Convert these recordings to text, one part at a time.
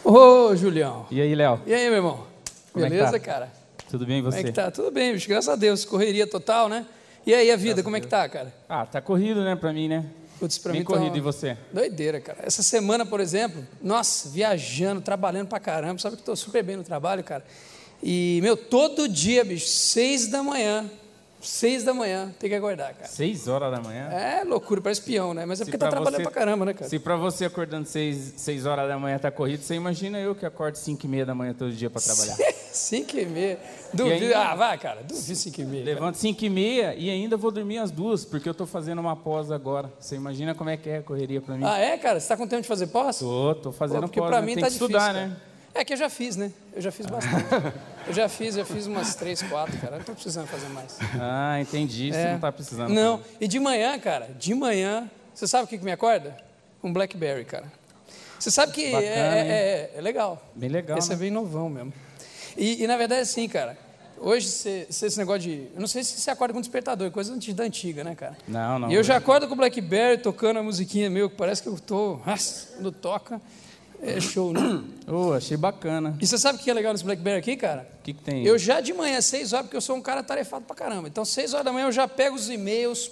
Ô, Julião. E aí, Léo? E aí, meu irmão? Como Beleza, é que tá? cara? Tudo bem e você? Como é que tá? Tudo bem, bicho. Graças a Deus. Correria total, né? E aí, a vida, como é que tá, cara? Ah, tá corrido, né, pra mim, né? Putz, pra Bem mim corrido, tá e você? doideira, cara. Essa semana, por exemplo, nossa, viajando, trabalhando pra caramba. Sabe que eu tô super bem no trabalho, cara? E, meu, todo dia, bicho, 6 da manhã, tem que acordar, cara. 6 horas da manhã? É loucura, parece espião, né? Mas é Se porque tá pra trabalhando você- pra caramba, né, cara? Se pra você acordando 6 horas da manhã tá corrido, você imagina eu que acordo 5h30 da manhã todo dia pra trabalhar. 5h30. Duvido. ainda- Ah, vai, cara. Duvido 5h30. Levanto 5h30 e ainda vou dormir às 2, porque eu tô fazendo uma pós agora. Você imagina como é que é a correria pra mim? Ah, é, cara? Você tá com tempo de fazer pós? Tô fazendo Pô, porque pós, pra né? mim Tem tá que difícil, estudar, cara. né? É que eu já fiz, né? Eu já fiz bastante. Eu já fiz umas 3, 4, cara. Não tô precisando fazer mais. Ah, entendi. Você não tá precisando. Não. fazer. E de manhã, cara, você sabe o que me acorda? Um Blackberry, cara. Você sabe que Bacana, é legal. Bem legal, Esse né? é bem novão mesmo. E na verdade, assim, cara, hoje, esse negócio de... Eu não sei se você acorda com despertador, é coisa da antiga, né, cara? Não. E eu já acordo com o Blackberry tocando a musiquinha meu, que parece que eu tô... Nossa, quando toca, é show, né? Oh, achei bacana. E você sabe o que é legal nesse Blackberry aqui, cara? O que tem? Eu já de manhã, 6 horas, porque eu sou um cara tarefado pra caramba. Então, 6 horas da manhã eu já pego os e-mails,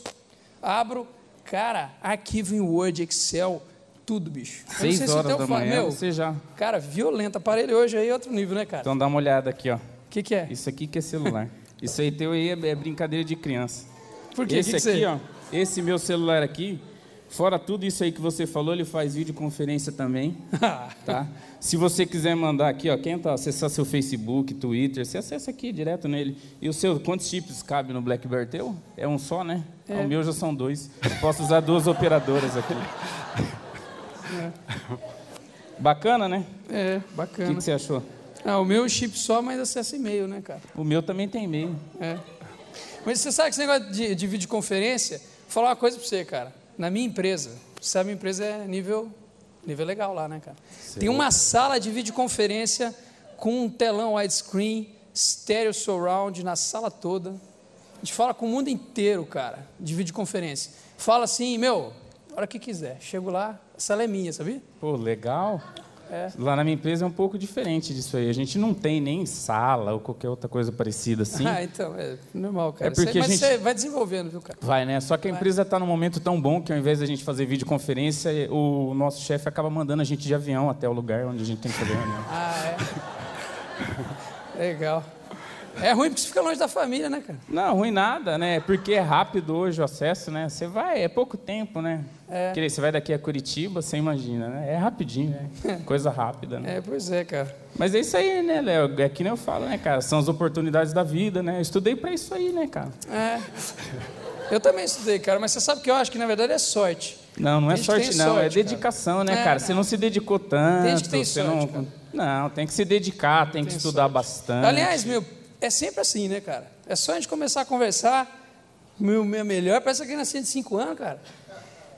abro, cara, arquivo em Word, Excel, tudo, bicho. Eu não sei 6 se horas o teu da fa- manhã, Meu, você já... cara, violento. Aparelho hoje aí é outro nível, né, cara? Então dá uma olhada aqui, ó. O que é? Isso aqui que é celular. Isso aí teu aí é brincadeira de criança. Por quê? Esse Que aqui, você... ó. Esse meu celular aqui, fora tudo isso aí que você falou, ele faz videoconferência também, tá? Se você quiser mandar aqui, ó, quem tá acessar seu Facebook, Twitter, você acessa aqui direto nele. E o seu, quantos chips cabe no BlackBerry teu? É um só, né? É. O meu já são 2. Posso usar 2 operadoras aqui. Bacana, né? É, O bacana. que você achou? Ah, o meu chip só, mas acessa e-mail, né, cara? O meu também tem e-mail. É. Mas você sabe que esse negócio de videoconferência, vou falar uma coisa pra você, cara. Na minha empresa, você sabe, minha empresa é nível legal lá, né, cara? Tem uma sala de videoconferência com um telão widescreen, stereo surround na sala toda. A gente fala com o mundo inteiro, cara, de videoconferência. Fala assim, meu, a hora que quiser. Chego lá, a sala é minha, sabia? Pô, legal. É. Lá na minha empresa é um pouco diferente disso aí. A gente não tem nem sala ou qualquer outra coisa parecida assim. Ah, então, é normal, cara. É porque Mas a gente- você vai desenvolvendo, viu, cara? Vai, né? Só que a empresa está num momento tão bom que ao invés da gente fazer videoconferência, o nosso chefe acaba mandando a gente de avião até o lugar onde a gente tem que fazer reunião. Ah, é. Legal. É ruim porque você fica longe da família, né, cara? Não, ruim nada, né? Porque é rápido hoje o acesso, né? Você vai, é pouco tempo, né? É. Você vai daqui a Curitiba, você imagina, né? É rapidinho, né? Coisa rápida, né? É, pois é, cara. Mas é isso aí, né, Léo? É que nem eu falo, né, cara? São as oportunidades da vida, né? Eu estudei pra isso aí, né, cara? É. Eu também estudei, cara, mas você sabe que eu acho que na verdade é sorte. Não, não é Tem gente que sorte, tem não. sorte, é dedicação, né, É, cara? Você não se dedicou tanto. Tem gente que tem você sorte, não... cara. Não, tem que se dedicar, tem que Tem estudar sorte. bastante. Aliás, meu, é sempre assim, né, cara? É só a gente começar a conversar. Meu melhor parece que nasci de 5 anos, cara.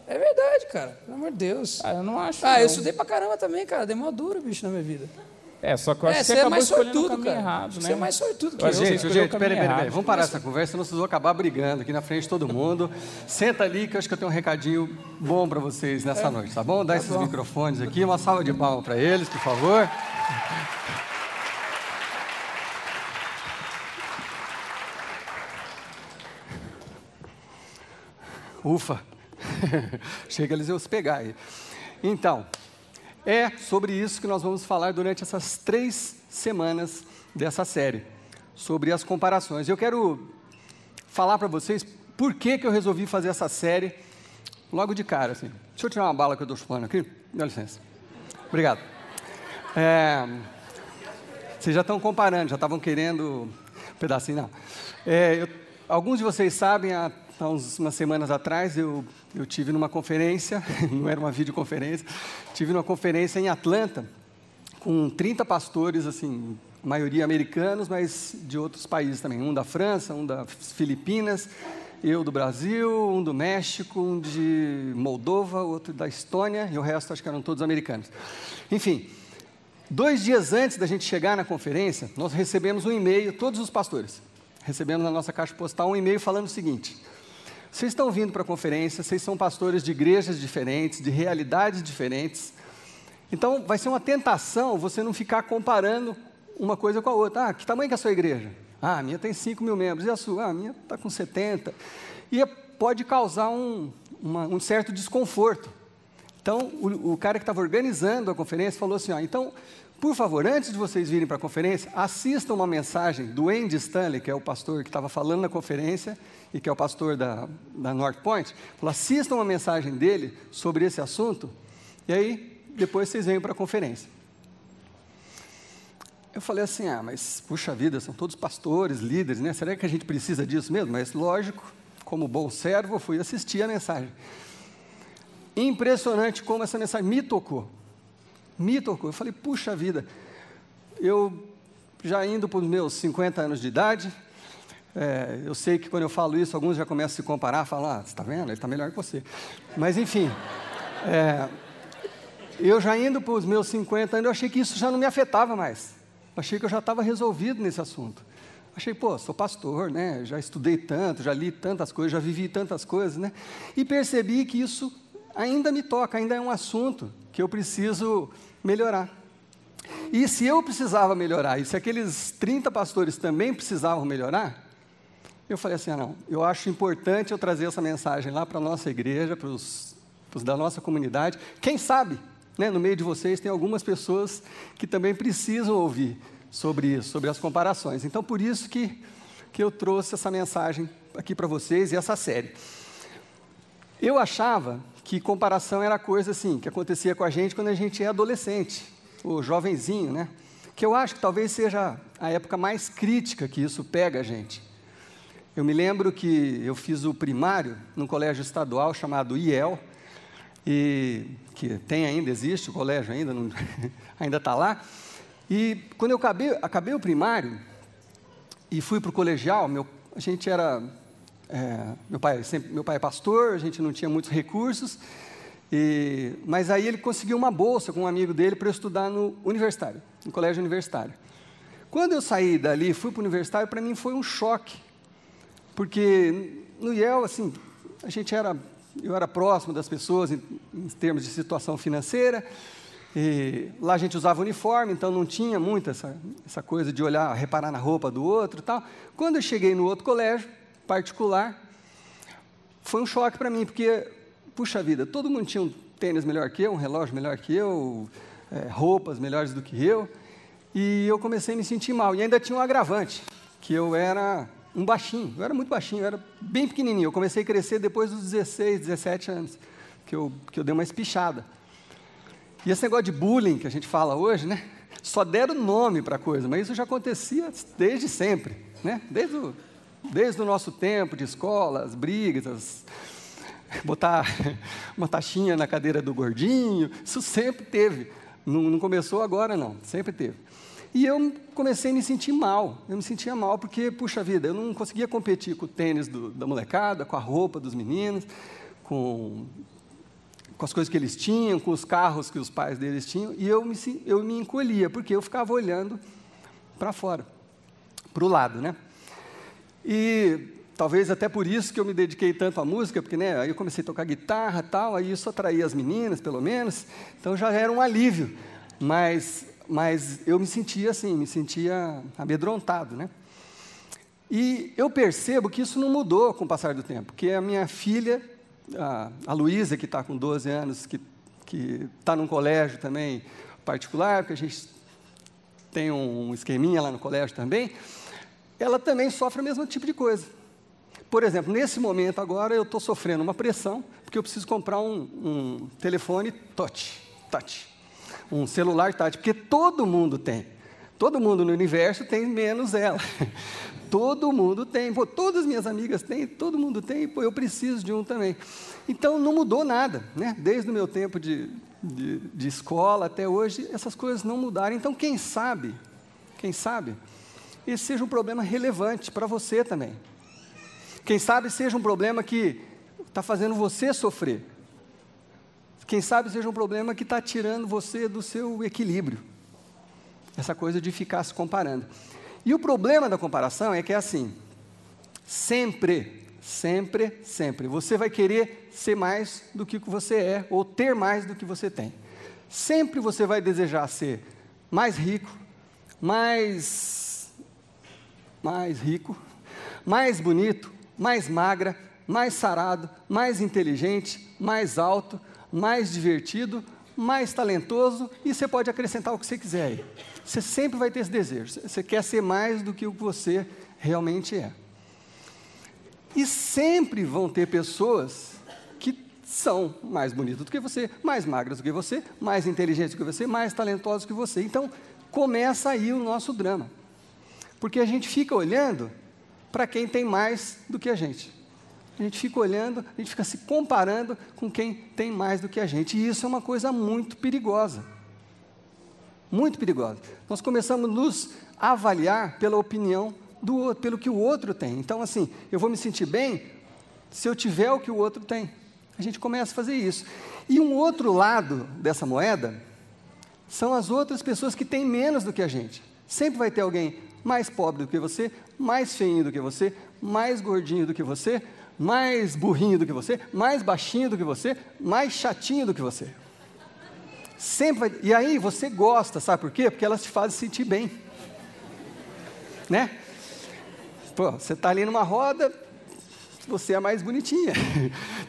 É verdade, cara. Pelo amor de Deus. Ah, eu não acho. Ah, não. eu estudei pra caramba também, cara. Dei mó duro, bicho, na minha vida. É, só que eu acho que Você você é acabou mais escolhendo o sortudo, caminho cara. errado, né? Você é mais sortudo que Ô, eu. gente, cara. escolheu o caminho peraí. errado. Vamos parar essa conversa, senão vocês vão acabar brigando aqui na frente de todo mundo. Senta ali que eu acho que eu tenho um recadinho bom para vocês nessa noite, tá bom? Dá esses bom. microfones aqui, uma salva de palmas para eles, por favor. Ufa! Chega eles iam se pegar aí. Então, é sobre isso que nós vamos falar durante essas 3 semanas dessa série, sobre as comparações. Eu quero falar para vocês por que eu resolvi fazer essa série logo de cara, assim. Deixa eu tirar uma bala que eu estou chupando aqui. Dá licença. Obrigado. Vocês já estão comparando, já estavam querendo um pedacinho, não. Alguns de vocês sabem, há umas semanas atrás, eu tive numa conferência, não era uma videoconferência, tive numa conferência em Atlanta, com 30 pastores, assim, a maioria americanos, mas de outros países também. Um da França, um das Filipinas, eu do Brasil, um do México, um de Moldova, outro da Estônia, e o resto acho que eram todos americanos. Enfim, 2 dias antes da gente chegar na conferência, nós recebemos um e-mail, todos os pastores, recebemos na nossa caixa postal um e-mail falando o seguinte: vocês estão vindo para a conferência, vocês são pastores de igrejas diferentes, de realidades diferentes, Então, vai ser uma tentação você não ficar comparando uma coisa com a outra. Que tamanho que é a sua igreja? A minha tem 5 mil membros. E a sua? A minha está com 70. E pode causar um certo desconforto. Então, o cara que estava organizando a conferência falou assim, então, por favor, antes de vocês virem para a conferência, assistam uma mensagem do Andy Stanley, que é o pastor que estava falando na conferência, e que é o pastor da North Point. Falou, assistam uma mensagem dele sobre esse assunto, e aí, depois vocês venham para a conferência. Eu falei assim, mas, puxa vida, são todos pastores, líderes, né? Será que a gente precisa disso mesmo? Mas, lógico, como bom servo, eu fui assistir a mensagem. Impressionante como essa mensagem me tocou. Eu falei, puxa vida, eu já indo para os meus 50 anos de idade, eu sei que quando eu falo isso, alguns já começam a se comparar, falam, você está vendo, ele está melhor que você. Mas, enfim, eu já indo para os meus 50 anos, eu achei que isso já não me afetava mais. Eu achei que eu já estava resolvido nesse assunto. Achei, sou pastor, né? Já estudei tanto, já li tantas coisas, já vivi tantas coisas, né? E percebi que isso ainda me toca, ainda é um assunto que eu preciso melhorar. E se eu precisava melhorar, e se aqueles 30 pastores também precisavam melhorar, eu falei assim, não, eu acho importante eu trazer essa mensagem lá para a nossa igreja, para os da nossa comunidade. Quem sabe, né, no meio de vocês tem algumas pessoas que também precisam ouvir sobre isso, sobre as comparações. Então, por isso que eu trouxe essa mensagem aqui para vocês e essa série. Eu achava que comparação era coisa assim, que acontecia com a gente quando a gente é adolescente, ou jovenzinho, né? Que eu acho que talvez seja a época mais crítica que isso pega a gente. Eu me lembro que eu fiz o primário num colégio estadual chamado IEL, e que tem ainda, existe o colégio ainda, ainda está lá. E quando eu acabei o primário e fui para o colegial, a gente era... meu pai é pastor, a gente não tinha muitos recursos, mas aí ele conseguiu uma bolsa com um amigo dele para eu estudar no universitário, no colégio universitário. Quando eu saí dali e fui para o universitário, para mim foi um choque, porque no IEL, assim, eu era próximo das pessoas em termos de situação financeira, e lá a gente usava uniforme, então não tinha muito essa coisa de olhar, reparar na roupa do outro e tal. Quando eu cheguei no outro colégio particular, foi um choque para mim, porque, puxa vida, todo mundo tinha um tênis melhor que eu, um relógio melhor que eu, roupas melhores do que eu, e eu comecei a me sentir mal. E ainda tinha um agravante, que eu era um baixinho, eu era muito baixinho, eu era bem pequenininho. Eu comecei a crescer depois dos 16, 17 anos, que eu dei uma espichada. E esse negócio de bullying que a gente fala hoje, né? Só deram nome para a coisa, mas isso já acontecia desde sempre, né? Desde o nosso tempo de escola, as brigas, botar uma taxinha na cadeira do gordinho, isso sempre teve. Não começou agora, não, sempre teve. E eu comecei a me sentir mal. Eu me sentia mal porque, puxa vida, eu não conseguia competir com o tênis da molecada, com a roupa dos meninos, com as coisas que eles tinham, com os carros que os pais deles tinham, e eu me encolhia, porque eu ficava olhando para fora, para o lado, né? E talvez até por isso que eu me dediquei tanto à música, porque, né, aí eu comecei a tocar guitarra e tal, aí isso atraía as meninas, pelo menos, então já era um alívio, mas eu me sentia assim, me sentia amedrontado, né? E eu percebo que isso não mudou com o passar do tempo, porque a minha filha, a Luísa, que está com 12 anos, que está num colégio também particular, porque a gente tem um esqueminha lá no colégio também, ela também sofre o mesmo tipo de coisa. Por exemplo, nesse momento agora eu estou sofrendo uma pressão, porque eu preciso comprar um telefone touch, um celular touch, porque todo mundo tem. Todo mundo no universo tem, menos ela. Todo mundo tem. Pô, todas as minhas amigas têm, todo mundo tem, pô, eu preciso de um também. Então, não mudou nada, né? Desde o meu tempo de escola até hoje, essas coisas não mudaram. Então, quem sabe, esse seja um problema relevante para você também. Quem sabe seja um problema que está fazendo você sofrer. Quem sabe seja um problema que está tirando você do seu equilíbrio. Essa coisa de ficar se comparando. E o problema da comparação é que é assim, sempre, você vai querer ser mais do que você é, ou ter mais do que você tem. Sempre você vai desejar ser mais rico, mais rico, mais bonito, mais magra, mais sarado, mais inteligente, mais alto, mais divertido, mais talentoso, e você pode acrescentar o que você quiser aí. Você sempre vai ter esse desejo. Você quer ser mais do que o que você realmente é. E sempre vão ter pessoas que são mais bonitas do que você, mais magras do que você, mais inteligentes do que você, mais talentosas do que você. Então, começa aí o nosso drama. Porque a gente fica olhando para quem tem mais do que a gente. A gente fica olhando, a gente fica se comparando com quem tem mais do que a gente. E isso é uma coisa muito perigosa. Muito perigosa. Nós começamos a nos avaliar pela opinião do outro, pelo que o outro tem. Então, assim, eu vou me sentir bem se eu tiver o que o outro tem. A gente começa a fazer isso. E um outro lado dessa moeda são as outras pessoas que têm menos do que a gente. Sempre vai ter alguém mais pobre do que você, mais feinho do que você, mais gordinho do que você, mais burrinho do que você, mais baixinho do que você, mais chatinho do que você. Sempre vai. E aí você gosta, sabe por quê? Porque elas te fazem sentir bem. Né? Pô, você está ali numa roda, você é a mais bonitinha.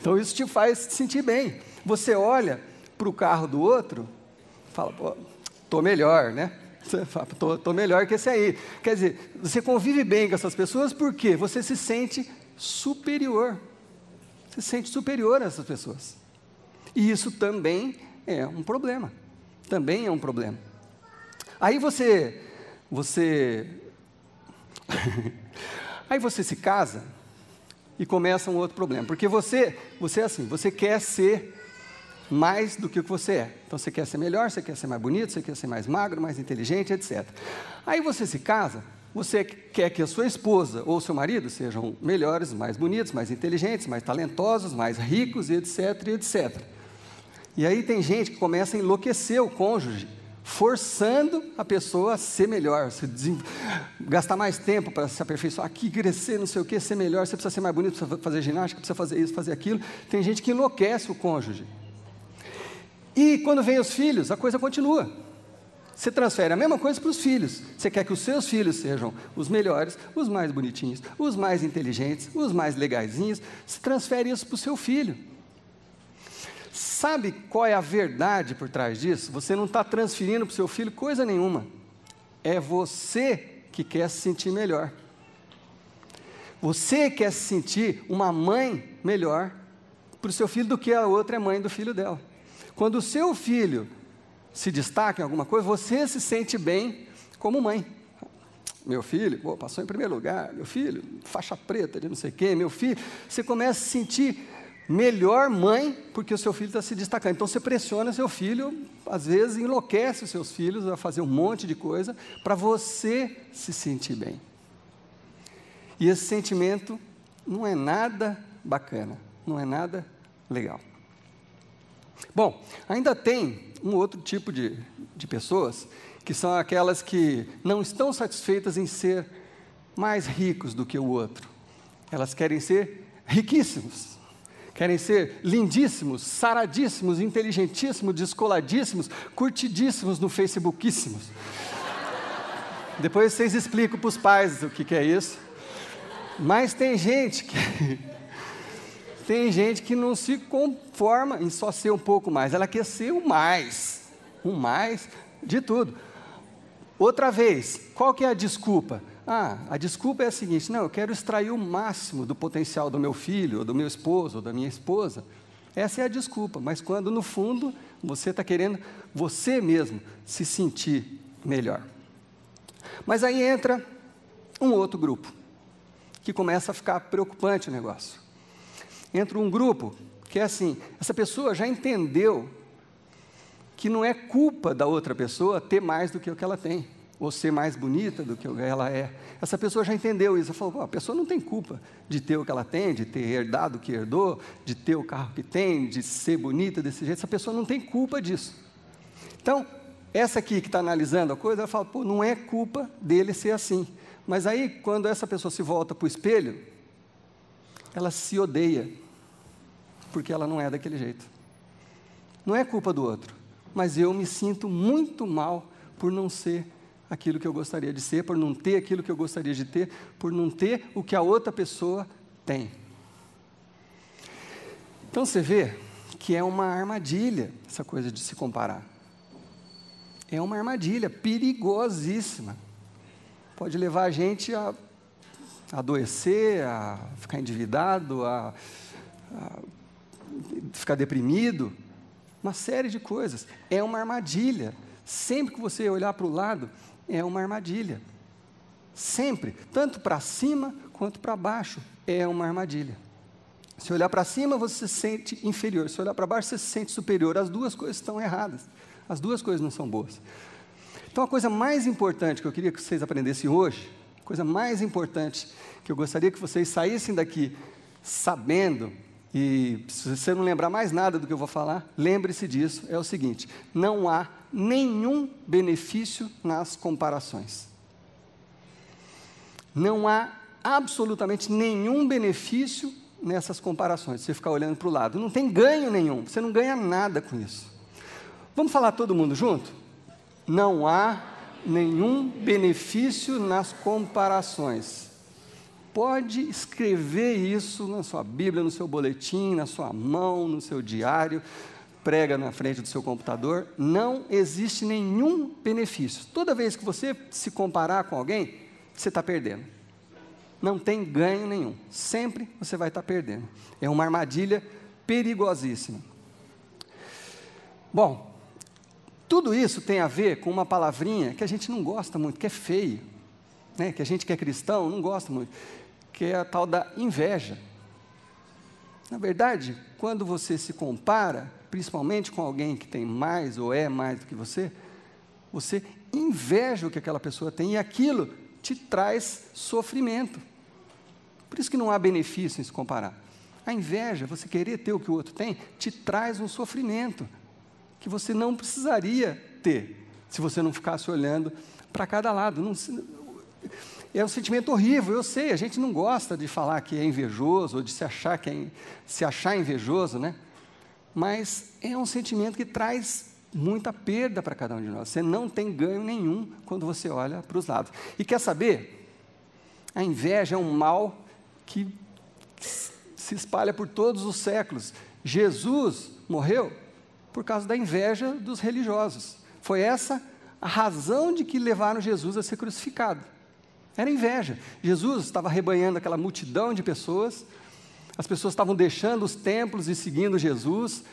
Então isso te faz sentir bem. Você olha para o carro do outro, fala, pô, estou melhor, né? Você fala, estou melhor que esse aí. Quer dizer, você convive bem com essas pessoas porque você se sente superior. Você se sente superior a essas pessoas. E isso também é um problema. Também é um problema. Aí você aí você se casa e começa um outro problema, porque você é assim, você quer ser mais do que o que você é. Então você quer ser melhor, você quer ser mais bonito, você quer ser mais magro, mais inteligente, etc. Aí você se casa, você quer que a sua esposa ou seu marido sejam melhores, mais bonitos, mais inteligentes, mais talentosos, mais ricos, etc, etc. E aí tem gente que começa a enlouquecer o cônjuge, forçando a pessoa a ser melhor, gastar mais tempo para se aperfeiçoar aqui, crescer, não sei o que, ser melhor, você precisa ser mais bonito, precisa fazer ginástica, precisa fazer isso, fazer aquilo. Tem gente que enlouquece o cônjuge. E quando vem os filhos, a coisa continua. Você transfere a mesma coisa para os filhos. Você quer que os seus filhos sejam os melhores, os mais bonitinhos, os mais inteligentes, os mais legaizinhos. Você transfere isso para o seu filho. Sabe qual é a verdade por trás disso? Você não está transferindo para o seu filho coisa nenhuma. É você que quer se sentir melhor. Você quer se sentir uma mãe melhor para o seu filho do que a outra é mãe do filho dela. Quando o seu filho se destaca em alguma coisa, você se sente bem como mãe. Meu filho, pô, passou em primeiro lugar. Meu filho, faixa preta de não sei quem. Meu filho, você começa a se sentir melhor mãe, porque o seu filho está se destacando. Então você pressiona seu filho, às vezes enlouquece os seus filhos a fazer um monte de coisa para você se sentir bem. E esse sentimento não é nada bacana, não é nada legal. Bom, ainda tem um outro tipo de pessoas, que são aquelas que não estão satisfeitas em ser mais ricos do que o outro. Elas querem ser riquíssimos. Querem ser lindíssimos, saradíssimos, inteligentíssimos, descoladíssimos, curtidíssimos no Facebookíssimos. Depois vocês explicam para os pais o que é isso. Mas tem gente que não se conforma em só ser um pouco mais. Ela quer ser o mais de tudo. Outra vez, qual que é a desculpa? A desculpa é a seguinte: não, eu quero extrair o máximo do potencial do meu filho, ou do meu esposo, ou da minha esposa. Essa é a desculpa, mas quando no fundo você está querendo você mesmo se sentir melhor. Mas aí entra um outro grupo, que começa a ficar preocupante o negócio. Entra um grupo que é assim, essa pessoa já entendeu que não é culpa da outra pessoa ter mais do que o que ela tem, ou ser mais bonita do que ela é. Essa pessoa já entendeu isso. Ela falou, a pessoa não tem culpa de ter o que ela tem, de ter herdado o que herdou, de ter o carro que tem, de ser bonita desse jeito. Essa pessoa não tem culpa disso. Então, essa aqui que está analisando a coisa, ela fala, não é culpa dele ser assim. Mas aí, quando essa pessoa se volta para o espelho, ela se odeia, porque ela não é daquele jeito. Não é culpa do outro. mas eu me sinto muito mal por não ser aquilo que eu gostaria de ser, por não ter aquilo que eu gostaria de ter, por não ter o que a outra pessoa tem. Então você vê que é uma armadilha essa coisa de se comparar. É uma armadilha perigosíssima. Pode levar a gente a adoecer, a ficar endividado, a ficar deprimido, uma série de coisas. É uma armadilha. Sempre que você olhar para o lado, é uma armadilha. Sempre, tanto para cima quanto para baixo, é uma armadilha. Se olhar para cima, você se sente inferior. Se olhar para baixo, você se sente superior. As duas coisas estão erradas. As duas coisas não são boas. Então, a coisa mais importante que eu queria que vocês aprendessem hoje, a coisa mais importante que eu gostaria que vocês saíssem daqui sabendo, e se você não lembrar mais nada do que eu vou falar, lembre-se disso, é o seguinte: não há nenhum benefício nas comparações. Não há absolutamente nenhum benefício nessas comparações, você ficar olhando para o lado. Não tem ganho nenhum, você não ganha nada com isso. Vamos falar todo mundo junto? Não há nenhum benefício nas comparações. Pode escrever isso na sua Bíblia, no seu boletim, na sua mão, no seu diário, prega na frente do seu computador. Não existe nenhum benefício. Toda vez que você se comparar com alguém, você está perdendo. Não tem ganho nenhum. Sempre você vai estar perdendo. É uma armadilha perigosíssima. Bom, tudo isso tem a ver com uma palavrinha que a gente não gosta muito, que é feio, né? Que a gente que é cristão não gosta muito, que é a tal da inveja. Na verdade, quando você se compara, principalmente com alguém que tem mais ou é mais do que você inveja o que aquela pessoa tem e aquilo te traz sofrimento. Por isso que não há benefício em se comparar. A inveja, você querer ter o que o outro tem, te traz um sofrimento que você não precisaria ter, se você não ficasse olhando para cada lado. Não, é um sentimento horrível, eu sei, a gente não gosta de falar que é invejoso, ou de se achar invejoso, né? Mas é um sentimento que traz muita perda para cada um de nós. Você não tem ganho nenhum quando você olha para os lados. E quer saber? A inveja é um mal que se espalha por todos os séculos. Jesus morreu por causa da inveja dos religiosos. Foi essa a razão de que levaram Jesus a ser crucificado. Era inveja. Jesus estava arrebanhando aquela multidão de pessoas, as pessoas estavam deixando os templos e seguindo Jesus.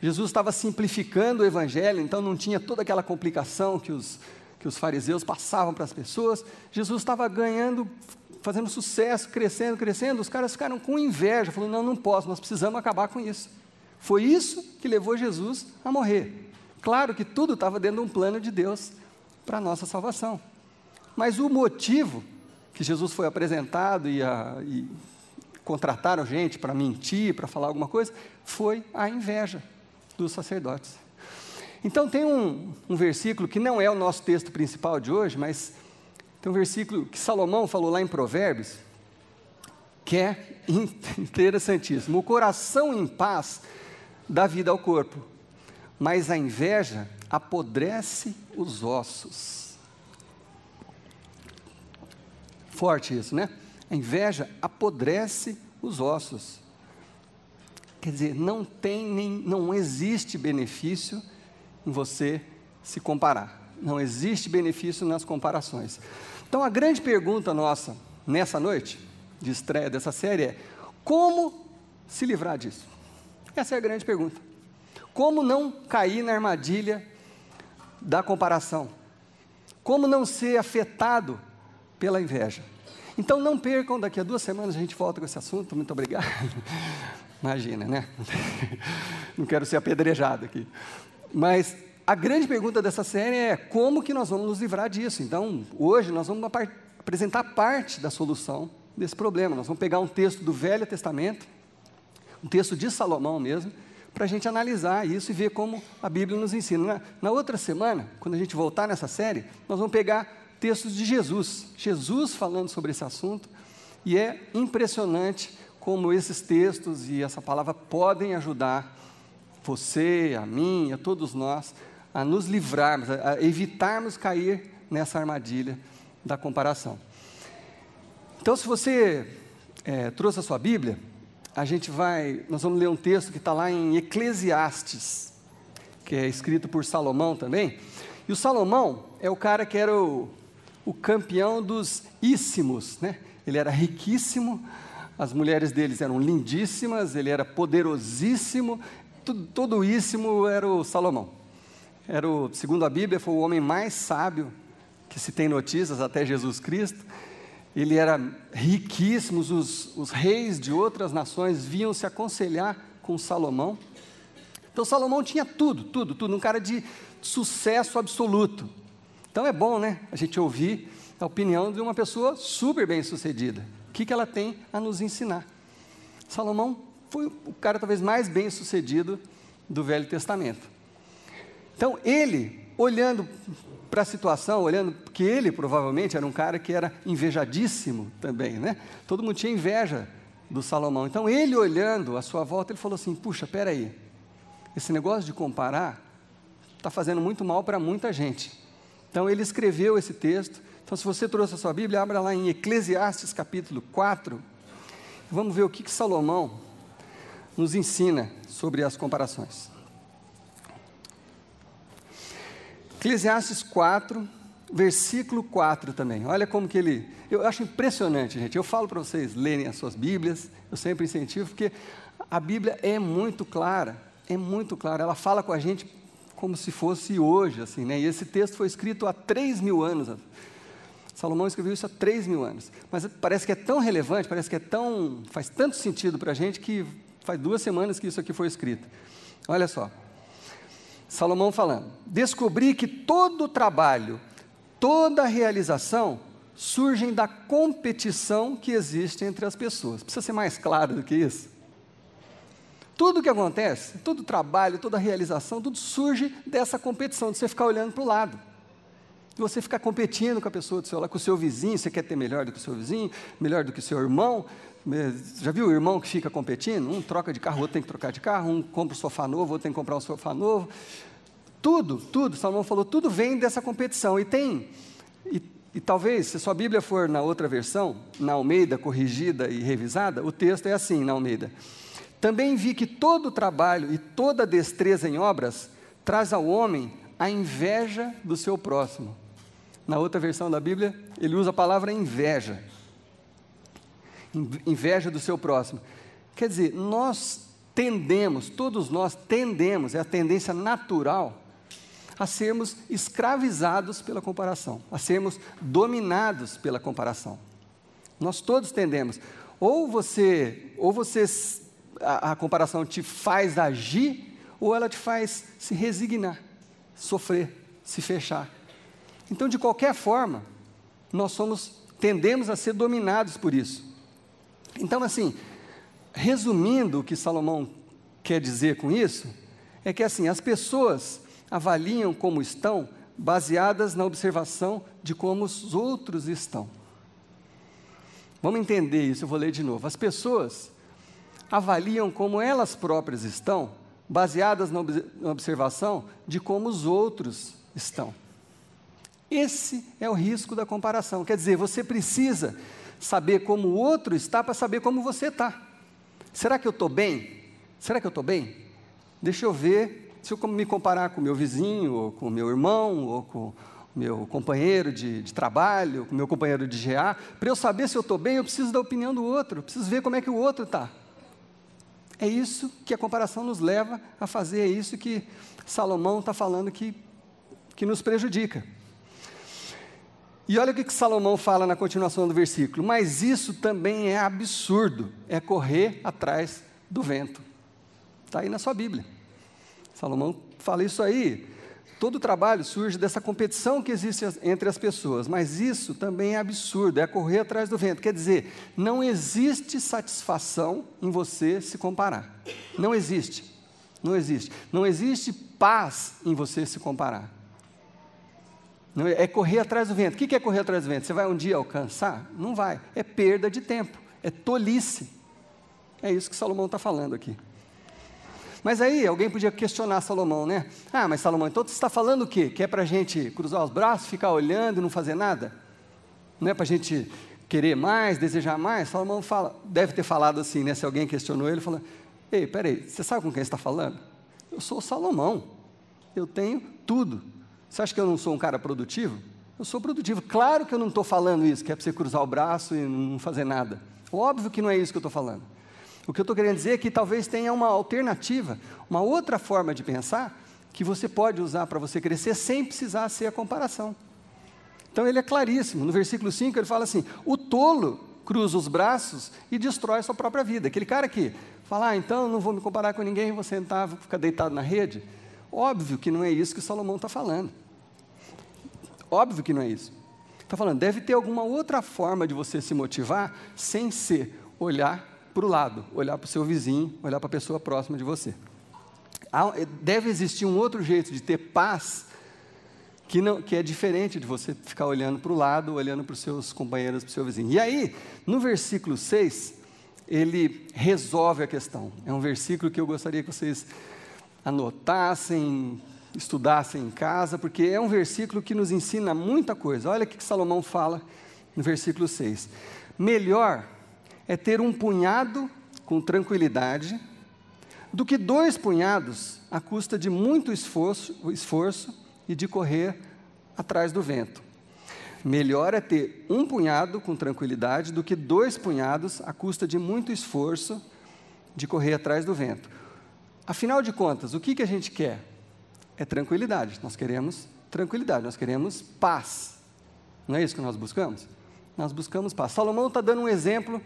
Jesus estava simplificando o evangelho, então não tinha toda aquela complicação que os fariseus passavam para as pessoas. Jesus estava ganhando, fazendo sucesso, crescendo, os caras ficaram com inveja, falando, não posso, nós precisamos acabar com isso. Foi isso que levou Jesus a morrer. Claro que tudo estava dentro de um plano de Deus para a nossa salvação. Mas o motivo que Jesus foi apresentado e contrataram gente para mentir, para falar alguma coisa, foi a inveja dos sacerdotes. Então tem um versículo que não é o nosso texto principal de hoje, mas tem um versículo que Salomão falou lá em Provérbios, que é interessantíssimo. O coração em paz dá vida ao corpo, mas a inveja apodrece os ossos. Forte isso, né? A inveja apodrece os ossos. Quer dizer, não existe benefício em você se comparar. Não existe benefício nas comparações. Então, a grande pergunta nossa, nessa noite, de estreia dessa série é, como se livrar disso? Essa é a grande pergunta. Como não cair na armadilha da comparação? Como não ser afetado pela inveja? Então não percam, daqui a 2 semanas a gente volta com esse assunto, muito obrigado. Imagina, né? Não quero ser apedrejado aqui. Mas a grande pergunta dessa série é como que nós vamos nos livrar disso? Então, hoje nós vamos apresentar parte da solução desse problema. Nós vamos pegar um texto do Velho Testamento, um texto de Salomão mesmo, para a gente analisar isso e ver como a Bíblia nos ensina. Na outra semana, quando a gente voltar nessa série, nós vamos pegar textos de Jesus falando sobre esse assunto, e é impressionante como esses textos e essa palavra podem ajudar você, a mim, a todos nós, a nos livrarmos, a evitarmos cair nessa armadilha da comparação. Então, se você trouxe a sua Bíblia, nós vamos ler um texto que está lá em Eclesiastes, que é escrito por Salomão também. E o Salomão é o cara que era o campeão dos íssimos, né? Ele era riquíssimo, as mulheres deles eram lindíssimas, ele era poderosíssimo, todo íssimo era o Salomão. Segundo a Bíblia, foi o homem mais sábio que se tem notícias até Jesus Cristo. Ele era riquíssimo, os reis de outras nações vinham se aconselhar com Salomão. Então Salomão tinha tudo, um cara de sucesso absoluto. Então é bom, né, a gente ouvir a opinião de uma pessoa super bem sucedida. O que ela tem a nos ensinar? Salomão foi o cara talvez mais bem sucedido do Velho Testamento. Então ele, olhando para a situação, porque ele provavelmente era um cara que era invejadíssimo também, né? Todo mundo tinha inveja do Salomão. Então ele, olhando à sua volta, ele falou assim: puxa, peraí, esse negócio de comparar está fazendo muito mal para muita gente. Então ele escreveu esse texto. Então, se você trouxe a sua Bíblia, abra lá em Eclesiastes capítulo 4, vamos ver o que Salomão nos ensina sobre as comparações. Eclesiastes 4, versículo 4 também. Olha como que eu acho impressionante, gente. Eu falo para vocês lerem as suas Bíblias, eu sempre incentivo, porque a Bíblia é muito clara, ela fala com a gente como se fosse hoje, assim, né? E esse texto foi escrito há 3.000 anos. Salomão escreveu isso há 3.000 anos, mas parece que é tão relevante, faz tanto sentido para a gente, que faz 2 semanas que isso aqui foi escrito. Olha só, Salomão falando: descobri que todo trabalho, toda realização surgem da competição que existe entre as pessoas. Precisa ser mais claro do que isso? Tudo que acontece, todo trabalho, toda realização, tudo surge dessa competição, de você ficar olhando para o lado. De você ficar competindo com a pessoa do seu lado, com o seu vizinho. Você quer ter melhor do que o seu vizinho, melhor do que o seu irmão. Já viu o irmão que fica competindo? Um troca de carro, outro tem que trocar de carro. Um compra um sofá novo, outro tem que comprar um sofá novo. Tudo, Salomão falou, tudo vem dessa competição. E talvez, se sua Bíblia for na outra versão, na Almeida, corrigida e revisada, o texto é assim, na Almeida: também vi que todo trabalho e toda destreza em obras traz ao homem a inveja do seu próximo. Na outra versão da Bíblia, ele usa a palavra inveja. Inveja do seu próximo. Quer dizer, todos nós tendemos, é a tendência natural, a sermos escravizados pela comparação, a sermos dominados pela comparação. Nós todos tendemos. A comparação te faz agir, ou ela te faz se resignar, sofrer, se fechar. Então, de qualquer forma, nós tendemos a ser dominados por isso. Então, assim, resumindo o que Salomão quer dizer com isso, é que assim, as pessoas avaliam como estão, baseadas na observação de como os outros estão. Vamos entender isso, eu vou ler de novo. As pessoas avaliam como elas próprias estão, baseadas na observação de como os outros estão. Esse é o risco da comparação. Quer dizer, você precisa saber como o outro está para saber como você está. Será que eu estou bem? Será que eu estou bem? Deixa eu ver, se eu me comparar com o meu vizinho, ou com o meu irmão, ou com o meu companheiro de trabalho, com o meu companheiro de GA, para eu saber se eu estou bem, eu preciso da opinião do outro, eu preciso ver como é que o outro está. É isso que a comparação nos leva a fazer, é isso que Salomão está falando que nos prejudica. E olha o que Salomão fala na continuação do versículo: mas isso também é absurdo, é correr atrás do vento. Está aí na sua Bíblia. Salomão fala isso aí. Todo trabalho surge dessa competição que existe entre as pessoas, mas isso também é absurdo, é correr atrás do vento. Quer dizer, não existe satisfação em você se comparar. Não existe. Não existe. Não existe paz em você se comparar. É correr atrás do vento. O que é correr atrás do vento? Você vai um dia alcançar? Não vai. É perda de tempo. É tolice. É isso que Salomão está falando aqui. Mas aí alguém podia questionar Salomão, né? Ah, mas Salomão, então você está falando o quê? Que é para a gente cruzar os braços, ficar olhando e não fazer nada? Não é para a gente querer mais, desejar mais? Salomão deve ter falado assim, né? Se alguém questionou ele, falou: ei, peraí, você sabe com quem você está falando? Eu sou Salomão, eu tenho tudo. Você acha que eu não sou um cara produtivo? Eu sou produtivo. Claro que eu não estou falando isso, que é para você cruzar o braço e não fazer nada. Óbvio que não é isso que eu estou falando. O que eu estou querendo dizer é que talvez tenha uma alternativa, uma outra forma de pensar, que você pode usar para você crescer sem precisar ser a comparação. Então ele é claríssimo. No versículo 5 ele fala assim: o tolo cruza os braços e destrói a sua própria vida. Aquele cara que fala: então não vou me comparar com ninguém, vou sentar, vou ficar deitado na rede. Óbvio que não é isso que Salomão está falando. Óbvio que não é isso. Está falando, deve ter alguma outra forma de você se motivar sem ser olhar para o lado, olhar para o seu vizinho, olhar para a pessoa próxima de você. Deve existir um outro jeito de ter paz que é diferente de você ficar olhando para o lado, olhando para os seus companheiros, para o seu vizinho. E aí, no versículo 6, ele resolve a questão. É um versículo que eu gostaria que vocês anotassem, estudassem em casa, porque é um versículo que nos ensina muita coisa. Olha o que Salomão fala no versículo 6. Melhor é ter um punhado com tranquilidade do que 2 punhados à custa de muito esforço e de correr atrás do vento. Melhor é ter um punhado com tranquilidade do que 2 punhados à custa de muito esforço de correr atrás do vento. Afinal de contas, o que a gente quer? É tranquilidade. Nós queremos tranquilidade, nós queremos paz. Não é isso que nós buscamos? Nós buscamos paz. Salomão está dando um exemplo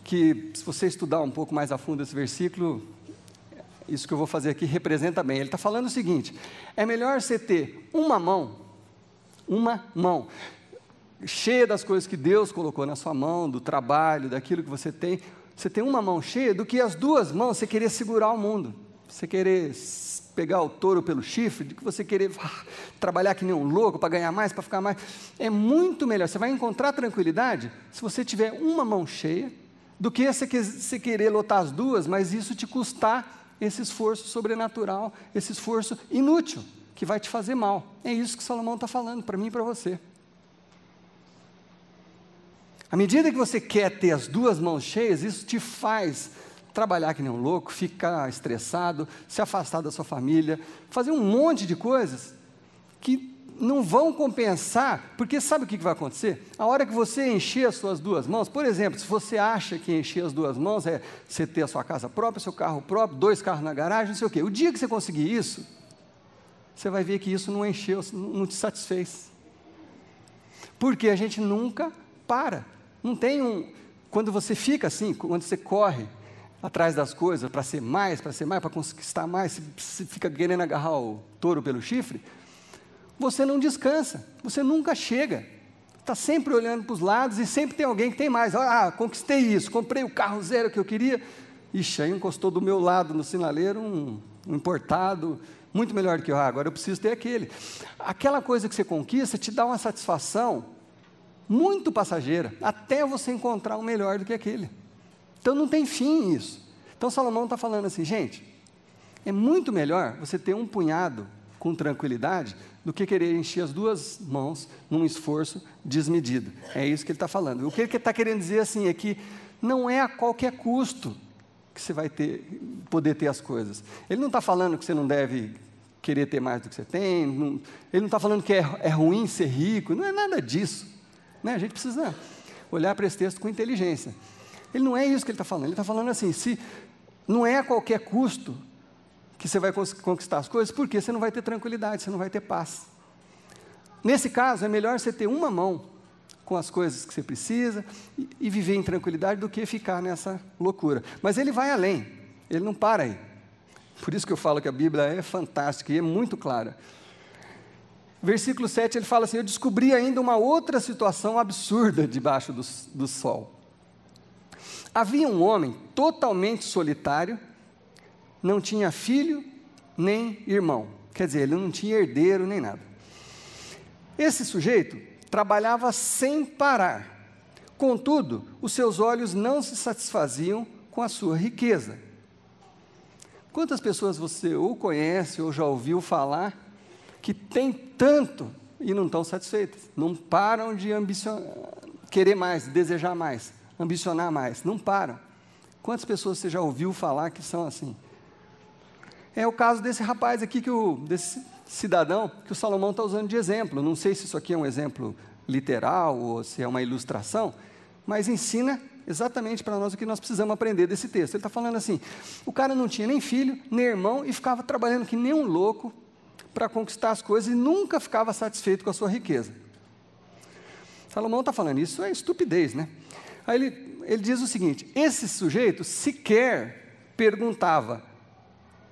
que, se você estudar um pouco mais a fundo esse versículo, isso que eu vou fazer aqui representa bem. Ele está falando o seguinte: é melhor você ter uma mão, cheia das coisas que Deus colocou na sua mão, do trabalho, daquilo que você tem uma mão cheia, do que as 2 mãos você querer segurar o mundo, você querer pegar o touro pelo chifre, do que você querer trabalhar que nem um louco para ganhar mais, para ficar mais. É muito melhor, você vai encontrar tranquilidade se você tiver uma mão cheia, do que você querer lotar as 2, mas isso te custar esse esforço sobrenatural, esse esforço inútil, que vai te fazer mal. É isso que Salomão está falando para mim e para você. À medida que você quer ter as 2 mãos cheias, isso te faz trabalhar que nem um louco, ficar estressado, se afastar da sua família, fazer um monte de coisas que não vão compensar, porque sabe o que vai acontecer? A hora que você encher as suas 2 mãos, por exemplo, se você acha que encher as 2 mãos é você ter a sua casa própria, seu carro próprio, 2 carros na garagem, não sei o quê. O dia que você conseguir isso, você vai ver que isso não encheu, não te satisfez. Porque a gente nunca para. Não tem quando você fica assim, quando você corre atrás das coisas para ser mais, para conquistar mais, você fica querendo agarrar o touro pelo chifre, você não descansa, você nunca chega, está sempre olhando para os lados e sempre tem alguém que tem mais. Conquistei isso, comprei o carro zero que eu queria, ixi, aí encostou do meu lado no sinaleiro um importado, muito melhor do que eu, agora eu preciso ter aquele. Aquela coisa que você conquista te dá uma satisfação muito passageira, até você encontrar um melhor do que aquele. Então não tem fim isso. Então Salomão está falando assim, gente, é muito melhor você ter um punhado com tranquilidade do que querer encher as 2 mãos num esforço desmedido. É isso que ele está falando. O que ele está querendo dizer assim é que não é a qualquer custo que você vai poder ter as coisas. Ele não está falando que você não deve querer ter mais do que você tem, ele não está falando que é ruim ser rico, não é nada disso. Né? A gente precisa olhar para esse texto com inteligência. Ele não é isso que ele está falando, ele está falando assim, se não é a qualquer custo que você vai conquistar as coisas, porque você não vai ter tranquilidade, você não vai ter paz. Nesse caso, é melhor você ter uma mão com as coisas que você precisa e viver em tranquilidade do que ficar nessa loucura. Mas ele vai além, ele não para aí. Por isso que eu falo que a Bíblia é fantástica e é muito clara. Versículo 7, ele fala assim, eu descobri ainda uma outra situação absurda debaixo do sol. Havia um homem totalmente solitário, não tinha filho nem irmão. Quer dizer, ele não tinha herdeiro nem nada. Esse sujeito trabalhava sem parar. Contudo, os seus olhos não se satisfaziam com a sua riqueza. Quantas pessoas você ou conhece ou já ouviu falar que tem tanto e não estão satisfeitas, não param de querer mais, desejar mais, ambicionar mais, não param. Quantas pessoas você já ouviu falar que são assim? É o caso desse rapaz aqui, desse cidadão, que o Salomão está usando de exemplo. Não sei se isso aqui é um exemplo literal ou se é uma ilustração, mas ensina exatamente para nós o que nós precisamos aprender desse texto. Ele está falando assim, o cara não tinha nem filho, nem irmão, e ficava trabalhando que nem um louco para conquistar as coisas e nunca ficava satisfeito com a sua riqueza. Salomão está falando, isso é estupidez, né? Aí ele diz o seguinte, esse sujeito sequer perguntava,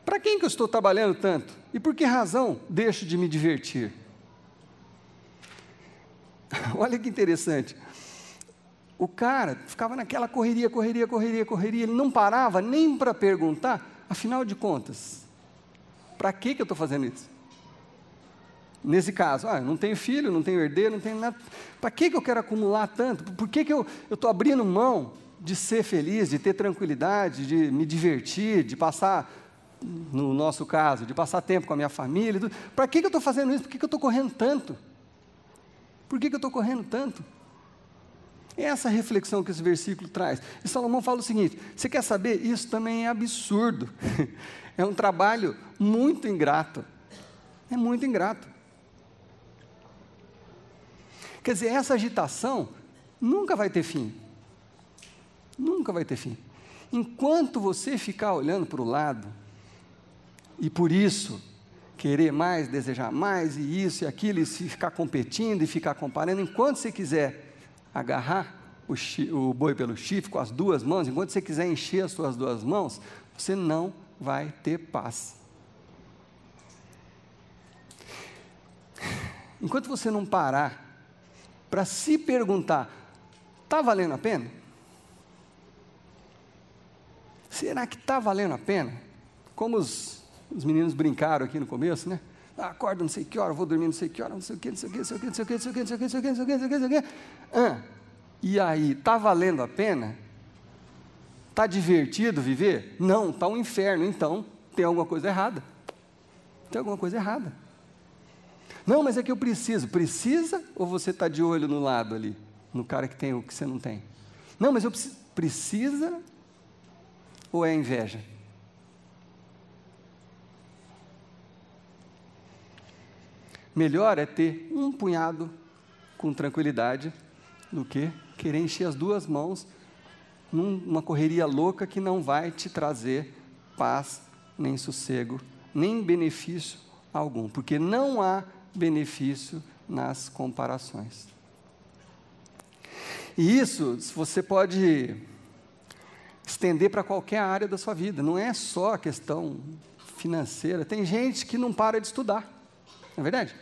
para quem que eu estou trabalhando tanto? E por que razão deixo de me divertir? Olha que interessante. O cara ficava naquela correria, ele não parava nem para perguntar, afinal de contas, para que eu estou fazendo isso? Nesse caso, eu não tenho filho, não tenho herdeiro, não tenho nada, para que eu quero acumular tanto? Por que eu estou abrindo mão de ser feliz, de ter tranquilidade, de me divertir, de passar, no nosso caso, de passar tempo com a minha família? Para que eu estou fazendo isso? Por que eu estou correndo tanto? Por que eu estou correndo tanto? É essa reflexão que esse versículo traz. E Salomão fala o seguinte, você quer saber? Isso também é absurdo. É um trabalho muito ingrato. É muito ingrato. Quer dizer, essa agitação nunca vai ter fim. Nunca vai ter fim. Enquanto você ficar olhando para o lado, e por isso querer mais, desejar mais, e isso e aquilo, e ficar competindo e ficar comparando, enquanto você quiser agarrar o boi pelo chifre com as duas mãos, enquanto você quiser encher as suas duas mãos, você não vai ter paz. Enquanto você não parar para se perguntar, está valendo a pena? Será que está valendo a pena? Como os meninos brincaram aqui no começo, né? Acorda não sei que hora, vou dormir não sei que hora, não sei o que, não sei o que, não sei o que, não sei o que, não sei o que, não sei o que, não sei o que, não sei o que, não sei o que, não sei o que. E aí, está valendo a pena? Está divertido viver? Não, está um inferno, então tem alguma coisa errada. Tem alguma coisa errada. Não, mas é que eu preciso. Precisa ou você está de olho no lado ali? No cara que tem o que você não tem? Não, mas eu preciso. Precisa ou é inveja? Melhor é ter um punhado com tranquilidade do que querer encher as duas mãos numa correria louca que não vai te trazer paz, nem sossego, nem benefício algum, porque não há benefício nas comparações. E isso você pode estender para qualquer área da sua vida, não é só a questão financeira. Tem gente que não para de estudar, não é verdade?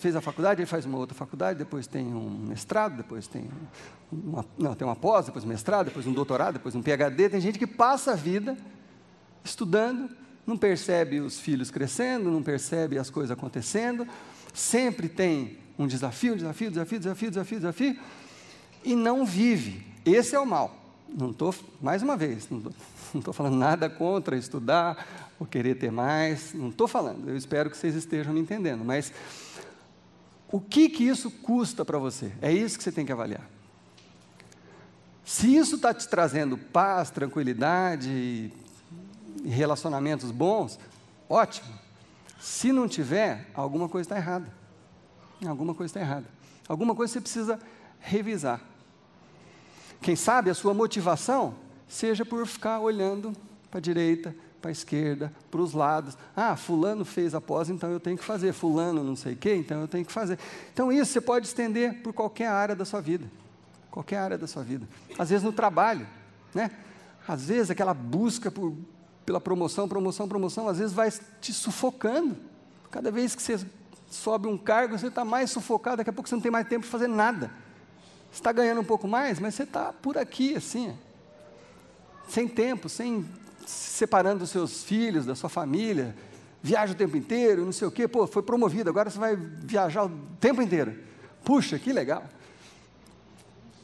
Fez a faculdade, ele faz uma outra faculdade, depois tem um mestrado, depois tem uma pós, depois um mestrado, depois um doutorado, depois um PhD. Tem gente que passa a vida estudando, não percebe os filhos crescendo, não percebe as coisas acontecendo, sempre tem um desafio, e não vive. Esse é o mal. Não estou, mais uma vez, não estou falando nada contra estudar ou querer ter mais, não estou falando, eu espero que vocês estejam me entendendo, mas o que isso custa para você? É isso que você tem que avaliar. Se isso está te trazendo paz, tranquilidade e relacionamentos bons, ótimo. Se não tiver, alguma coisa está errada. Alguma coisa está errada. Alguma coisa você precisa revisar. Quem sabe a sua motivação seja por ficar olhando para a direita, para a esquerda, para os lados. Fulano fez a pós, então eu tenho que fazer. Fulano não sei o quê, então eu tenho que fazer. Então isso você pode estender por qualquer área da sua vida. Qualquer área da sua vida. Às vezes no trabalho, né? Às vezes aquela busca pela promoção, às vezes vai te sufocando. Cada vez que você sobe um cargo, você está mais sufocado, daqui a pouco você não tem mais tempo de fazer nada. Você está ganhando um pouco mais, mas você está por aqui, assim, sem tempo, se separando dos seus filhos, da sua família, viaja o tempo inteiro, não sei o quê, foi promovido, agora você vai viajar o tempo inteiro. Puxa, que legal.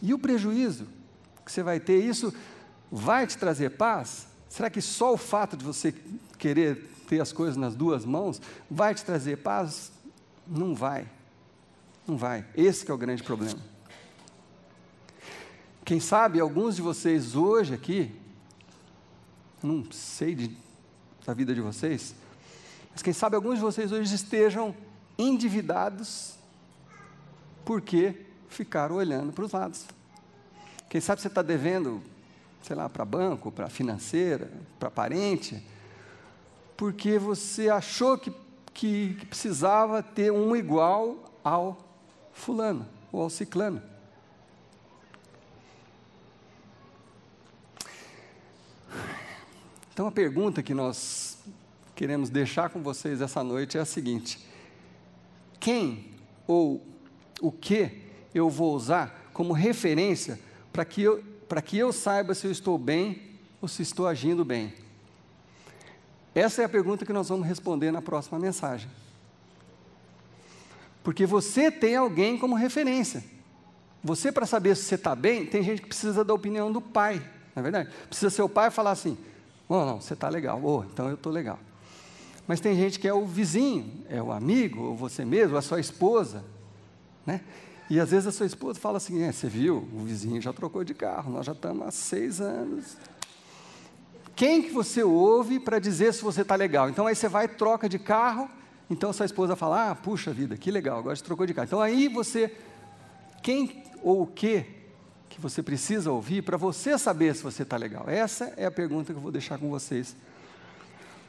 E o prejuízo que você vai ter, isso vai te trazer paz? Será que só o fato de você querer ter as coisas nas duas mãos vai te trazer paz? Não vai. Não vai. Esse que é o grande problema. Quem sabe alguns de vocês hoje aqui, não sei da vida de vocês, mas quem sabe alguns de vocês hoje estejam endividados porque ficaram olhando para os lados. Quem sabe você está devendo, sei lá, para banco, para financeira, para parente, porque você achou que precisava ter um igual ao fulano ou ao ciclano. Então a pergunta que nós queremos deixar com vocês essa noite é a seguinte: quem ou o que eu vou usar como referência para que eu saiba se eu estou bem ou se estou agindo bem? Essa é a pergunta que nós vamos responder na próxima mensagem. Porque você tem alguém como referência. Você, para saber se você está bem, tem gente que precisa da opinião do pai, não é verdade? Precisa ser o pai e falar assim: oh, não, você está legal, então eu estou legal. Mas tem gente que é o vizinho, é o amigo, ou você mesmo, ou a sua esposa, né? E às vezes a sua esposa fala assim: você viu, o vizinho já trocou de carro, nós já estamos há 6 anos. Quem que você ouve para dizer se você está legal? Então aí você vai, troca de carro, então a sua esposa fala: puxa vida, que legal, agora você trocou de carro. Então aí você, quem ou o que você precisa ouvir para você saber se você está legal? Essa é a pergunta que eu vou deixar com vocês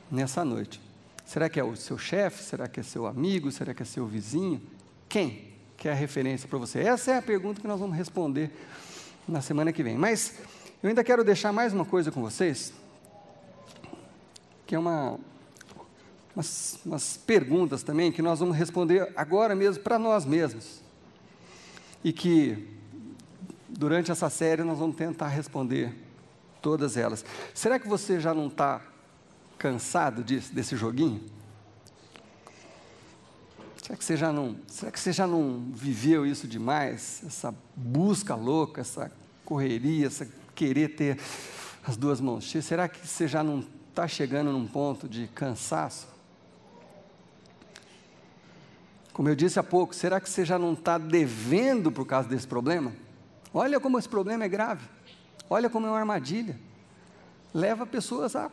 nessa noite. Será que é o seu chefe? Será que é seu amigo? Será que é seu vizinho? Quem que é a referência para você? Essa é a pergunta que nós vamos responder na semana que vem. Mas eu ainda quero deixar mais uma coisa com vocês, que é umas perguntas também, que nós vamos responder agora mesmo para nós mesmos. E que durante essa série nós vamos tentar responder todas elas. Será que você já não está cansado desse joguinho? Será que você já não viveu isso demais? Essa busca louca, essa correria, essa querer ter as duas mãos cheias? Será que você já não está chegando num ponto de cansaço? Como eu disse há pouco, será que você já não está devendo por causa desse problema? Olha como esse problema é grave. Olha como é uma armadilha. Leva pessoas a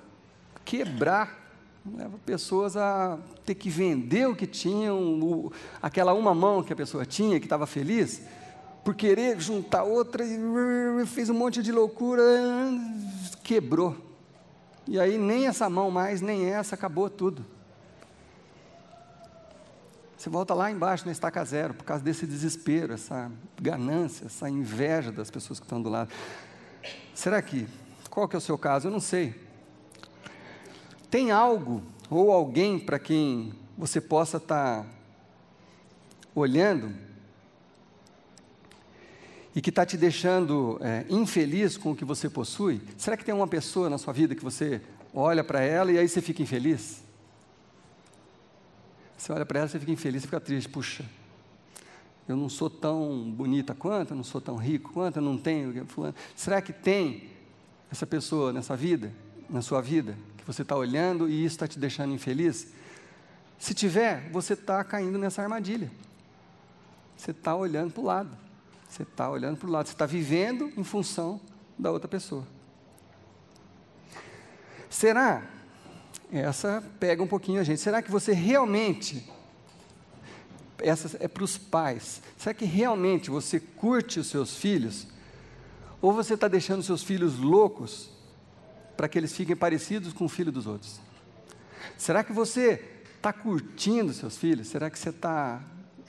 quebrar. Leva pessoas a ter que vender o que tinham, aquela uma mão que a pessoa tinha, que estava feliz, por querer juntar outra, e fez um monte de loucura, quebrou. E aí nem essa mão mais, nem essa, acabou tudo. Você volta lá embaixo na estaca zero, por causa desse desespero, essa ganância, essa inveja das pessoas que estão do lado. Qual que é o seu caso? Eu não sei. Tem algo ou alguém para quem você possa estar olhando e que está te deixando infeliz com o que você possui? Será que tem uma pessoa na sua vida que você olha para ela e aí você fica infeliz? Você olha para ela, você fica infeliz, você fica triste. Puxa, eu não sou tão bonita quanto, eu não sou tão rico quanto, eu não tenho fulano. Será que tem essa pessoa na sua vida, que você está olhando e isso está te deixando infeliz? Se tiver, você está caindo nessa armadilha. Você está olhando para o lado. Você está vivendo em função da outra pessoa. Será? Essa pega um pouquinho a gente. Será que você realmente, essa é para os pais, será que realmente você curte os seus filhos? Ou você está deixando os seus filhos loucos para que eles fiquem parecidos com o filho dos outros? Será que você está curtindo seus filhos? Será que você está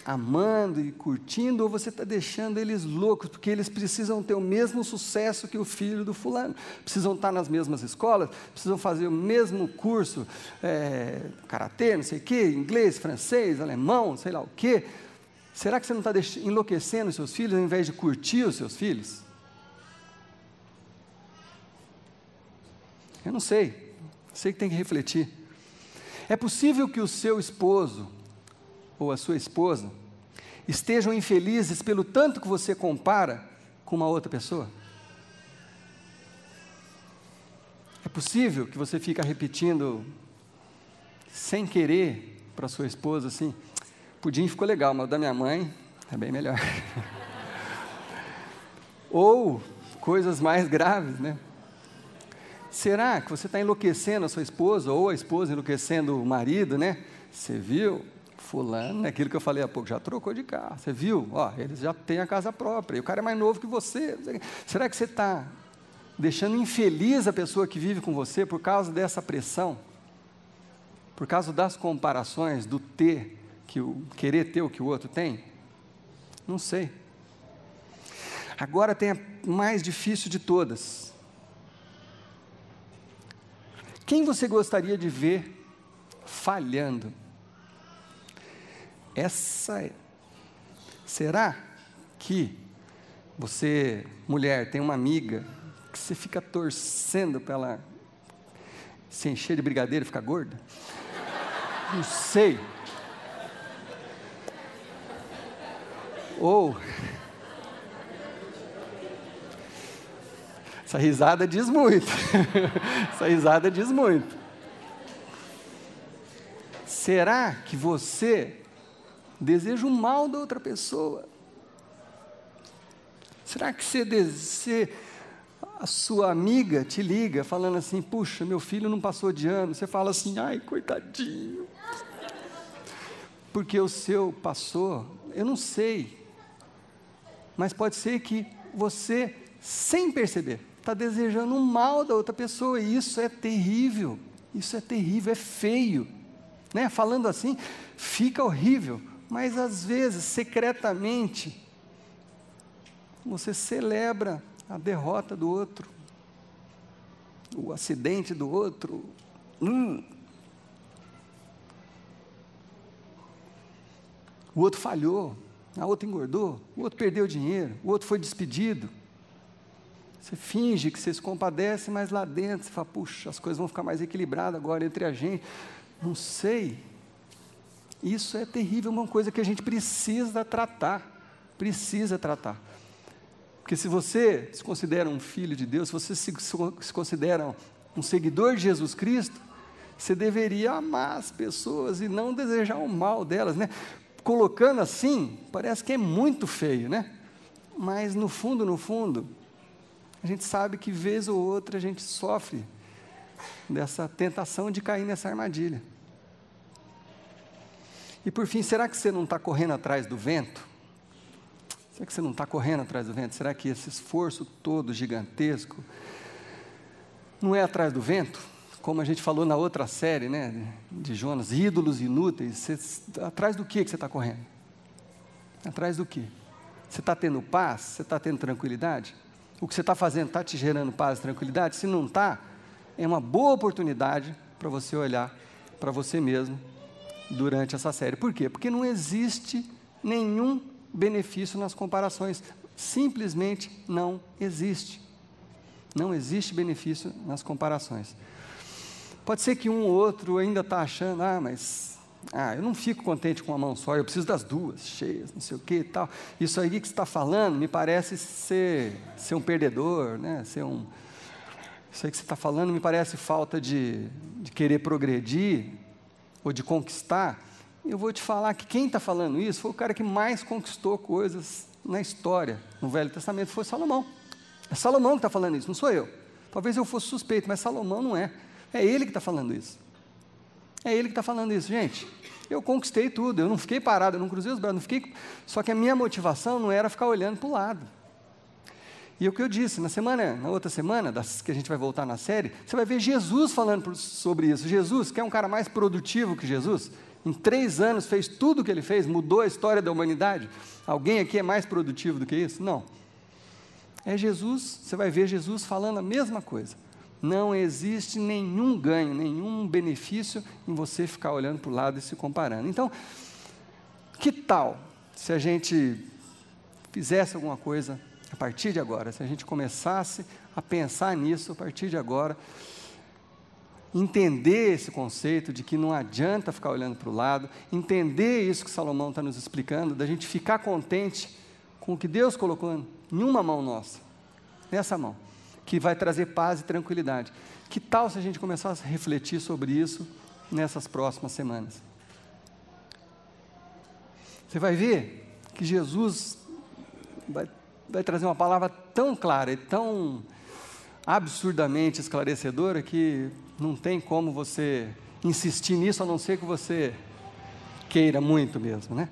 amando e curtindo, ou você está deixando eles loucos, porque eles precisam ter o mesmo sucesso que o filho do fulano, precisam estar nas mesmas escolas, precisam fazer o mesmo curso, karatê, não sei o quê, inglês, francês, alemão, sei lá o quê? Será que você não está enlouquecendo os seus filhos, ao invés de curtir os seus filhos? Eu não sei que tem que refletir. É possível que o seu esposo ou a sua esposa estejam infelizes pelo tanto que você compara com uma outra pessoa? possível que você fica repetindo, sem querer, para sua esposa assim, pudim ficou legal, mas o da minha mãe é bem melhor. Ou coisas mais graves, né? Será que você está enlouquecendo a sua esposa, ou a esposa enlouquecendo o marido, né? Você viu? Fulano, aquilo que eu falei há pouco, já trocou de carro. Você viu? Ó, eles já têm a casa própria, e o cara é mais novo que você. Será que você está deixando infeliz a pessoa que vive com você por causa dessa pressão? Por causa das comparações, do ter, querer ter o que o outro tem? Não sei. Agora tem a mais difícil de todas. Quem você gostaria de ver falhando? Será que você, mulher, tem uma amiga que você fica torcendo para ela se encher de brigadeiro e ficar gorda? Não sei. Ou essa risada diz muito. Essa risada diz muito. Será que você deseja o mal da outra pessoa? Será que a sua amiga te liga falando assim, puxa, meu filho não passou de ano, você fala assim, ai, coitadinho, porque o seu passou? Eu não sei, mas pode ser que você, sem perceber, está desejando o mal da outra pessoa, e isso é terrível, é feio, né? Falando assim, fica horrível, mas às vezes, secretamente, você celebra a derrota do outro, o acidente do outro. O outro falhou, a outra engordou, o outro perdeu dinheiro, o outro foi despedido. Você finge que você se compadece, mas lá dentro você fala, puxa, as coisas vão ficar mais equilibradas agora entre a gente. Não sei. Isso é terrível, uma coisa que a gente precisa tratar. Porque se você se considera um filho de Deus, se você se considera um seguidor de Jesus Cristo, você deveria amar as pessoas e não desejar o mal delas, né? Colocando assim, parece que é muito feio, né? Mas no fundo, a gente sabe que vez ou outra a gente sofre dessa tentação de cair nessa armadilha. E por fim, será que você não está correndo atrás do vento? Será que você não está correndo atrás do vento? Será que esse esforço todo gigantesco não é atrás do vento? Como a gente falou na outra série, né, de Jonas, ídolos inúteis. Atrás do que você está correndo? Atrás do que? Você está tendo paz? Você está tendo tranquilidade? O que você está fazendo está te gerando paz e tranquilidade? Se não está, é uma boa oportunidade para você olhar para você mesmo durante essa série. Por quê? Porque não existe nenhum benefício nas comparações. Simplesmente não existe. Não existe benefício nas comparações. Pode ser que um ou outro ainda está achando, eu não fico contente com uma mão só, eu preciso das duas, cheias, não sei o que e tal. Isso aí que você está falando me parece ser um perdedor, né? Isso aí que você está falando me parece falta de querer progredir ou de conquistar. Eu vou te falar que quem está falando isso foi o cara que mais conquistou coisas na história, no Velho Testamento, foi Salomão. É Salomão que está falando isso, não sou eu. Talvez eu fosse suspeito, mas Salomão não é. É ele que está falando isso. É ele que está falando isso. Gente, eu conquistei tudo, eu não fiquei parado, eu não cruzei os braços, não fiquei... Só que a minha motivação não era ficar olhando para o lado. E o que eu disse, na outra semana, que a gente vai voltar na série, você vai ver Jesus falando sobre isso. Jesus, que é um cara mais produtivo que Jesus, em 3 anos fez tudo o que ele fez, mudou a história da humanidade. Alguém aqui é mais produtivo do que isso? Não. É Jesus, você vai ver Jesus falando a mesma coisa. Não existe nenhum ganho, nenhum benefício em você ficar olhando para o lado e se comparando. Então, que tal se a gente fizesse alguma coisa a partir de agora, se a gente começasse a pensar nisso a partir de agora, entender esse conceito de que não adianta ficar olhando para o lado, entender isso que Salomão está nos explicando, da gente ficar contente com o que Deus colocou em uma mão nossa, nessa mão, que vai trazer paz e tranquilidade. Que tal se a gente começasse a refletir sobre isso nessas próximas semanas? Você vai ver que Jesus vai trazer uma palavra tão clara e tão absurdamente esclarecedora que não tem como você insistir nisso, a não ser que você queira muito mesmo, né?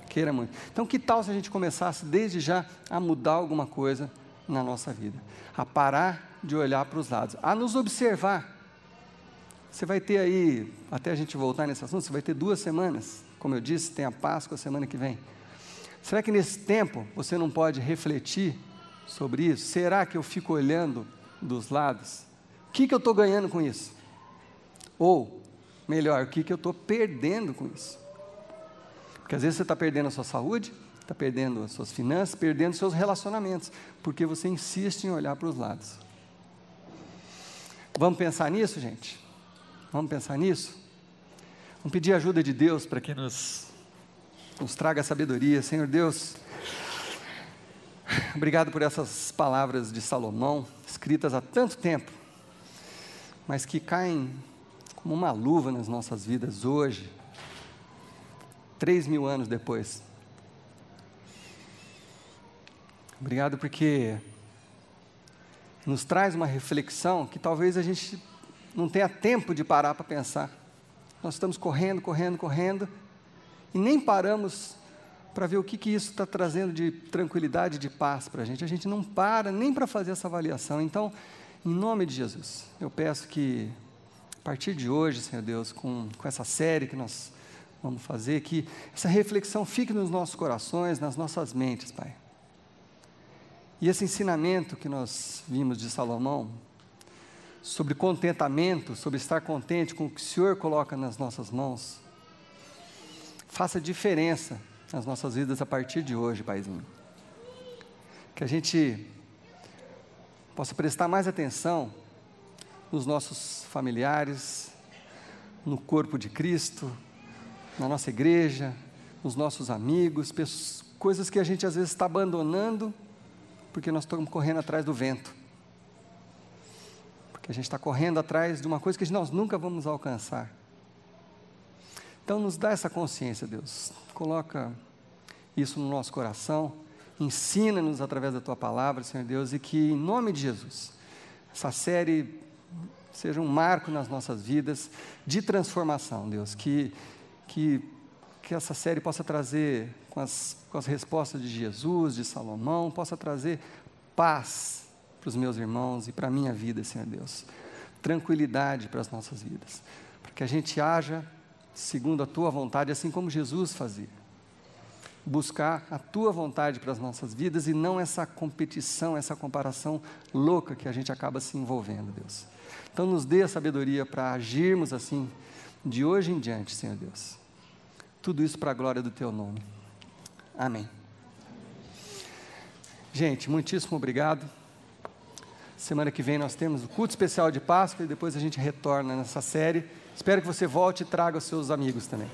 Queira muito. Então, que tal se a gente começasse desde já a mudar alguma coisa na nossa vida? A parar de olhar para os lados, a nos observar. Você vai ter aí, até a gente voltar nesse assunto, você vai ter 2 semanas. Como eu disse, tem a Páscoa semana que vem. Será que nesse tempo você não pode refletir sobre isso? Será que eu fico olhando dos lados? O que eu estou ganhando com isso? Ou, melhor, o que eu estou perdendo com isso? Porque às vezes você está perdendo a sua saúde, está perdendo as suas finanças, perdendo seus relacionamentos, porque você insiste em olhar para os lados. Vamos pensar nisso, gente? Vamos pensar nisso? Vamos pedir a ajuda de Deus para que nos traga sabedoria. Senhor Deus, obrigado por essas palavras de Salomão, escritas há tanto tempo, mas que caem como uma luva nas nossas vidas hoje, 3.000 anos depois. Obrigado porque nos traz uma reflexão que talvez a gente não tenha tempo de parar para pensar. Nós estamos correndo e nem paramos para ver o que isso está trazendo de tranquilidade, de paz para a gente não para nem para fazer essa avaliação. Então, em nome de Jesus, eu peço que a partir de hoje, Senhor Deus, com essa série que nós vamos fazer, que essa reflexão fique nos nossos corações, nas nossas mentes, Pai. E esse ensinamento que nós vimos de Salomão, sobre contentamento, sobre estar contente com o que o Senhor coloca nas nossas mãos, faça diferença nas nossas vidas a partir de hoje, Paizinho. Que a gente possa prestar mais atenção nos nossos familiares, no corpo de Cristo, na nossa igreja, nos nossos amigos, coisas que a gente às vezes está abandonando, porque nós estamos correndo atrás do vento. Porque a gente está correndo atrás de uma coisa que nós nunca vamos alcançar. Então nos dá essa consciência, Deus. Coloca isso no nosso coração. Ensina-nos através da Tua Palavra, Senhor Deus, e que em nome de Jesus, essa série seja um marco nas nossas vidas de transformação, Deus. Que essa série possa trazer, com as respostas de Jesus, de Salomão, possa trazer paz para os meus irmãos e para a minha vida, Senhor Deus. Tranquilidade para as nossas vidas. Para que a gente haja segundo a Tua vontade, assim como Jesus fazia. Buscar a Tua vontade para as nossas vidas e não essa competição, essa comparação louca que a gente acaba se envolvendo, Deus. Então nos dê a sabedoria para agirmos assim, de hoje em diante, Senhor Deus. Tudo isso para a glória do Teu nome. Amém. Gente, muitíssimo obrigado. Semana que vem nós temos o culto especial de Páscoa e depois a gente retorna nessa série. Espero que você volte e traga os seus amigos também.